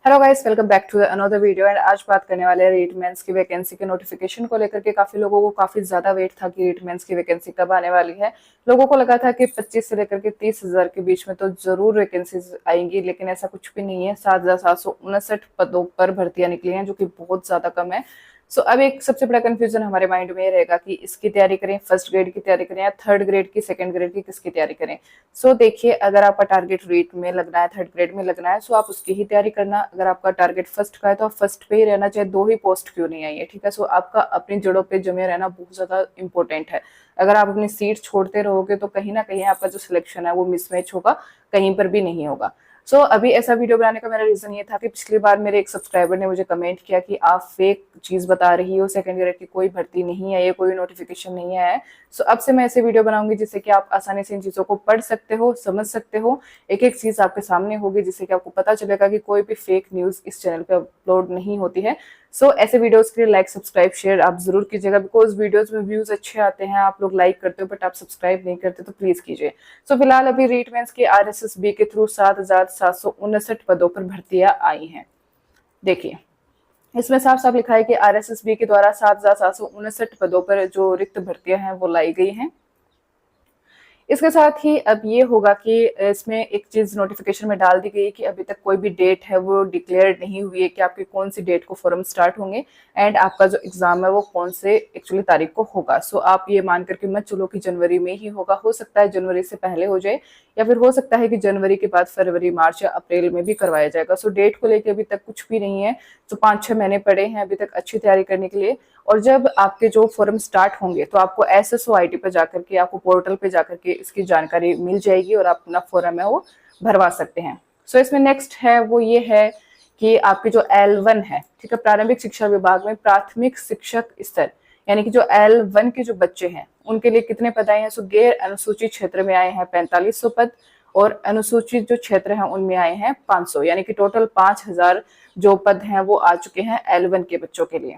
Hello guys, welcome back to another video. And आज बात करने वाले हैं रीट मेंस की वैकेंसी के नोटिफिकेशन को लेकर के। काफी लोगों को काफी ज्यादा वेट था कि रीट मेंस की वैकेंसी कब आने वाली है। लोगों को लगा था कि 25 से लेकर के 30,000 के बीच में तो जरूर वैकेंसीज आएंगी, लेकिन ऐसा कुछ भी नहीं है। 7,759 पदों पर भर्तियां निकली हैं, जो कि बहुत ज्यादा कम है। सो अब एक सबसे बड़ा कंफ्यूजन हमारे माइंड में ये रहेगा कि इसकी तैयारी करें, फर्स्ट ग्रेड की तैयारी करें या थर्ड ग्रेड की, सेकंड ग्रेड की, किसकी तैयारी करें। सो देखिए, अगर आपका टारगेट रीट में लगना है, थर्ड ग्रेड में लगना है, सो आप उसकी ही तैयारी करना। अगर आपका टारगेट फर्स्ट का है तो आप फर्स्ट पे ही रहना, चाहे 2 ही पोस्ट क्यों नहीं आई है, ठीक है। सो आपका अपनी जड़ों पे जमे रहना बहुत ज्यादा इंपॉर्टेंट है। अगर आप अपनी सीट छोड़ते रहोगे तो कहीं ना कहीं आपका जो सिलेक्शन है वो मिसमैच होगा, कहीं पर भी नहीं होगा। अभी ऐसा वीडियो बनाने का मेरा रीजन ये था कि पिछली बार मेरे एक सब्सक्राइबर ने मुझे कमेंट किया कि आप फेक चीज बता रही हो, सेकंड ग्रेड की कोई भर्ती नहीं है, ये कोई नोटिफिकेशन नहीं है। अब से मैं ऐसे वीडियो बनाऊंगी जिससे कि आप आसानी से इन चीजों को पढ़ सकते हो, समझ सकते हो। एक एक चीज आपके सामने होगी जिससे कि आपको पता चलेगा कि कोई भी फेक न्यूज इस चैनल पे अपलोड नहीं होती है। ऐसे वीडियोस के लिए लाइक, सब्सक्राइब, शेयर आप जरूर कीजिएगा, बिकॉज वीडियोस में व्यूज अच्छे आते हैं। आप लोग लाइक करते हो बट आप सब्सक्राइब नहीं करते, तो प्लीज कीजिए। फिलहाल अभी रीट मेंस के RSSB के थ्रू 7,759 पदों पर भर्तियां आई हैं। देखिए, इसमें साफ साफ लिखा है कि RSSB के द्वारा 7,759 पदों पर जो रिक्त भर्तियां हैं वो लाई गई हैं। इसके साथ ही अब ये होगा कि इसमें एक चीज नोटिफिकेशन में डाल दी गई कि अभी तक कोई भी डेट है वो डिक्लेयर नहीं हुई है कि आपकी कौन सी डेट को फॉर्म स्टार्ट होंगे एंड आपका जो एग्जाम है वो कौन से एक्चुअली तारीख को होगा। आप ये मान करके मत चलो कि जनवरी में ही होगा। हो सकता है जनवरी से पहले हो जाए, या फिर हो सकता है कि जनवरी के बाद फरवरी, मार्च या अप्रैल में भी करवाया जाएगा। डेट को लेकर अभी तक कुछ भी नहीं है। 5-6 महीने पड़े हैं अभी तक अच्छी तैयारी करने के लिए। और जब आपके जो फॉर्म स्टार्ट होंगे तो आपको SSOIT पे जाकर के, आपको पोर्टल पे जाकर के इसकी जानकारी मिल जाएगी और आप अपना फॉर्म है वो भरवा सकते हैं। इसमें नेक्स्ट है वो ये है कि आपकी जो L1 है, ठीक है, प्रारंभिक शिक्षा विभाग में प्राथमिक शिक्षक स्तर, यानी कि जो L1 के जो बच्चे हैं उनके लिए कितने पद आए हैं। गैर अनुसूचित क्षेत्र में आए हैं 4500 पद और अनुसूचित जो क्षेत्र हैं उनमें आए हैं 500, यानी कि टोटल 5,000 जो पद हैं वो आ चुके हैं L1 के बच्चों के लिए।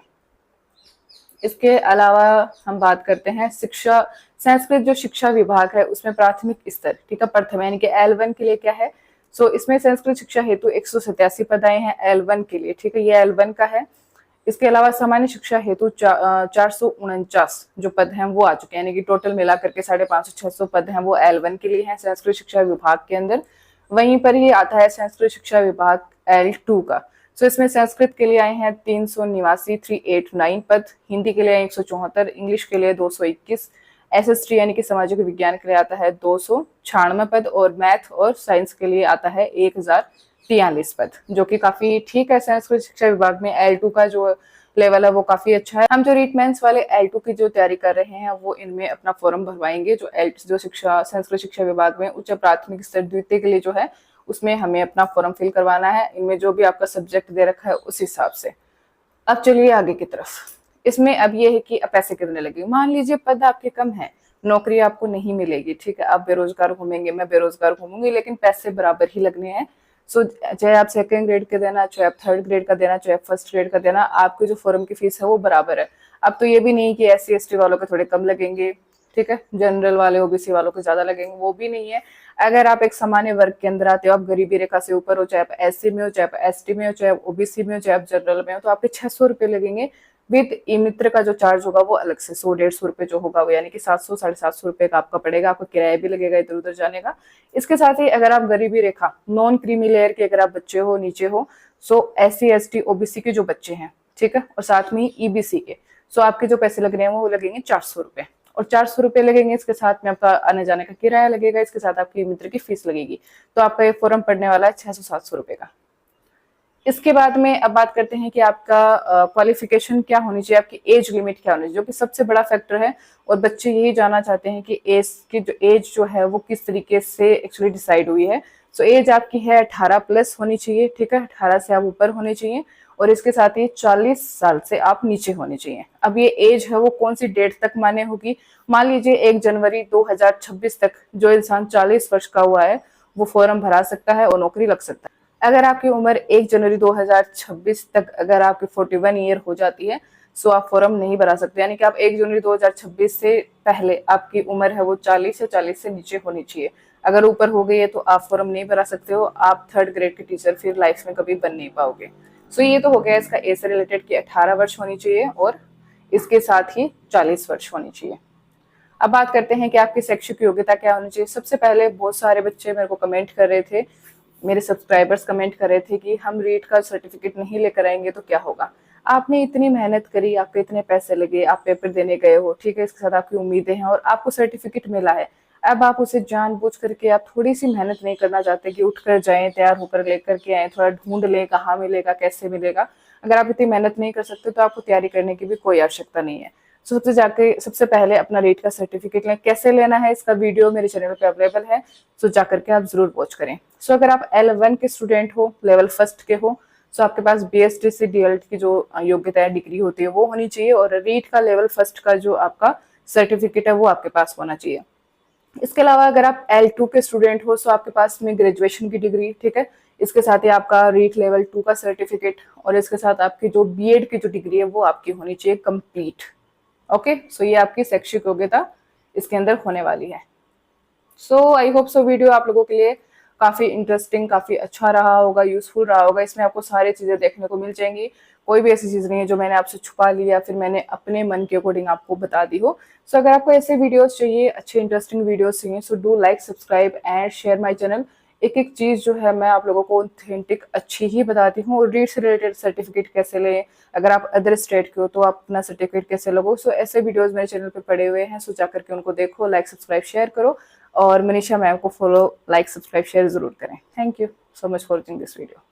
इसके अलावा हम बात करते हैं शिक्षा, संस्कृत जो शिक्षा विभाग है उसमें प्राथमिक स्तर, ठीक है, प्रथम, यानी कि L1 के लिए क्या है। इसमें संस्कृत शिक्षा हेतु 187 पद आए हैं L1 के लिए, ठीक है, ये L1 का है। इसके अलावा सामान्य शिक्षा हेतु 449 जो पद हैं वो आ चुके हैं, यानी कि टोटल मिला करके 550-600 पद हैं वो L1 के लिए हैं संस्कृत शिक्षा विभाग के अंदर। वहीं पर ही आता है संस्कृत शिक्षा विभाग L2 का। इसमें संस्कृत के लिए आए हैं 389 पद, हिंदी के लिए 174, इंग्लिश के लिए 221, SST यानी कि सामाजिक विज्ञान के लिए आता है 296 पद और मैथ और साइंस के लिए आता है 1043 पद, जो कि काफी ठीक है। संस्कृत शिक्षा विभाग में L2 का जो लेवल है वो काफी अच्छा है। हम जो रीट मेंस वाले L2 की जो तैयारी कर रहे हैं वो इनमें अपना फॉर्म भरवाएंगे। जो शिक्षा, संस्कृत शिक्षा विभाग में उच्च प्राथमिक स्तर द्वितीय के लिए जो है उसमें हमें अपना फॉर्म फिल करवाना है। इनमें जो भी आपका सब्जेक्ट दे रखा है उस हिसाब से। अब चलिए आगे की तरफ। इसमें अब ये है कि अब पैसे कितने लगेंगे। मान लीजिए पद आपके कम है, नौकरी आपको नहीं मिलेगी, ठीक है, आप बेरोजगार घूमेंगे, मैं बेरोजगार घूमूंगी, लेकिन पैसे बराबर ही लगने हैं। चाहे आप सेकंड ग्रेड के देना, चाहे आप थर्ड ग्रेड का देना, चाहे फर्स्ट ग्रेड का देना, आपकी जो फॉर्म की फीस है वो बराबर है। अब तो ये भी नहीं कि SC ST वालों के थोड़े कम लगेंगे, ठीक है, जनरल वाले OBC वालों को ज्यादा लगेंगे, वो भी नहीं है। अगर आप एक सामान्य वर्ग के अंदर आते हो, आप गरीबी रेखा से ऊपर हो, चाहे आप SC में हो, चाहे आप ST में हो, चाहे आप OBC में हो, चाहे आप जनरल में हो, तो आपके 600 रुपए लगेंगे। विद ई मित्र का जो चार्ज होगा वो अलग से 100-150 रुपए जो होगा वो, यानी कि 700-750 रुपए का आपका पड़ेगा। आपको किराया भी लगेगा इधर उधर जाने का। इसके साथ ही अगर आप गरीबी रेखा, नॉन क्रीमी लेयर के अगर आप बच्चे हो, नीचे हो, SC ST OBC के जो बच्चे हैं, ठीक है, और साथ में EBC के, आपके जो पैसे लग रहे हैं वो लगेंगे 400 रुपए। और 400 रुपए लगेंगे, इसके साथ में आपका आने जाने का किराया लगेगा, इसके साथ आपकी मित्र की फीस लगेगी। तो आपका ये फॉर्म पड़ने वाला है 600-700 रुपए का। इसके बाद में अब बात करते हैं कि आपका क्वालिफिकेशन क्या होनी चाहिए, आपकी एज लिमिट क्या होनी चाहिए, जो कि सबसे बड़ा फैक्टर है। और बच्चे यही जानना चाहते हैं कि एज जो है वो किस तरीके से एक्चुअली डिसाइड हुई है। एज आपकी है 18+ होनी चाहिए, ठीक है, 18 से आप ऊपर होने चाहिए और इसके साथ ही 40 साल से आप नीचे होने चाहिए। अब ये एज है वो कौन सी डेट तक मान्य होगी। मान लीजिए 1 जनवरी 2026 तक जो इंसान 40 वर्ष का हुआ है वो फॉर्म भरा सकता है और नौकरी लग सकता है। अगर आपकी उम्र 1 जनवरी 2026 तक अगर आपकी 41 ईयर हो जाती है आप फॉर्म नहीं भरा सकते, यानी कि आप 1 जनवरी 2026 से पहले आपकी उम्र है वो 40 या 40 से नीचे होनी चाहिए। अगर ऊपर हो गई है तो आप फॉर्म नहीं भरा सकते हो, आप 3rd ग्रेड के टीचर फिर लाइफ में कभी बन नहीं पाओगे। सो ये तो हो गया इसका एज से रिलेटेड कि 18 वर्ष होनी चाहिए और इसके साथ ही 40 वर्ष होनी चाहिए। अब बात करते हैं कि आपकी शैक्षिक योग्यता क्या होनी चाहिए। सबसे पहले बहुत सारे बच्चे मेरे को कमेंट कर रहे थे, मेरे सब्सक्राइबर्स कमेंट कर रहे थे कि हम रीट का सर्टिफिकेट नहीं लेकर आएंगे तो क्या होगा। आपने इतनी मेहनत करी, आपके इतने पैसे लगे, आप पेपर देने गए हो, ठीक है, इसके साथ आपकी उम्मीदें हैं और आपको सर्टिफिकेट मिला है। अब आप उसे जानबूझ करके आप थोड़ी सी मेहनत नहीं करना चाहते कि उठ कर जाएं, तैयार होकर लेकर के आए, थोड़ा ढूंढ लें कहाँ मिलेगा, कैसे मिलेगा। अगर आप इतनी मेहनत नहीं कर सकते तो आपको तैयारी करने की भी कोई आवश्यकता नहीं है। सबसे पहले अपना रीट का सर्टिफिकेट लें। कैसे लेना है इसका वीडियो मेरे चैनल पे अवेलेबल है, सो जाकर के आप जरूर वॉच करें। सो अगर आप L1 के स्टूडेंट हो, लेवल फर्स्ट के हो, सो आपके पास BSD DLT की जो योग्यता है, डिग्री होती है, वो होनी चाहिए और रीट का लेवल फर्स्ट का जो आपका सर्टिफिकेट है वो आपके पास होना चाहिए। इसके अलावा अगर आप L2 के स्टूडेंट हो, सो आपके पास में ग्रेजुएशन की डिग्री, ठीक है, इसके साथ ही आपका रीट लेवल 2 का सर्टिफिकेट और इसके साथ आपकी जो B.Ed की जो डिग्री है वो आपकी होनी चाहिए कंप्लीट। ओके, सो ये आपकी शैक्षिक योग्यता इसके अंदर होने वाली है। सो आई होप सो वीडियो आप लोगों के लिए काफी इंटरेस्टिंग, काफी अच्छा रहा होगा, यूजफुल रहा होगा। इसमें आपको सारी चीजें देखने को मिल जाएंगी, कोई भी ऐसी चीज नहीं है जो मैंने आपसे छुपा ली या फिर मैंने अपने मन के अकॉर्डिंग आपको बता दी हो। सो अगर आपको ऐसे वीडियोस चाहिए, अच्छे इंटरेस्टिंग वीडियोस चाहिए, so do like, subscribe and share my channel. एक एक चीज जो है मैं आप लोगों को ऑथेंटिक अच्छी ही बताती हूँ। और रीट से रिलेटेड सर्टिफिकेट कैसे लें, अगर आप अदर स्टेट के हो तो आप अपना सर्टिफिकेट कैसे लगो, सो ऐसे वीडियोस मेरे चैनल पे पड़े हुए हैं। सो जाकर के उनको देखो, लाइक सब्सक्राइब शेयर करो और मनीषा मैम को फॉलो, लाइक सब्सक्राइब शेयर जरूर करें। Thank you so much for watching this video.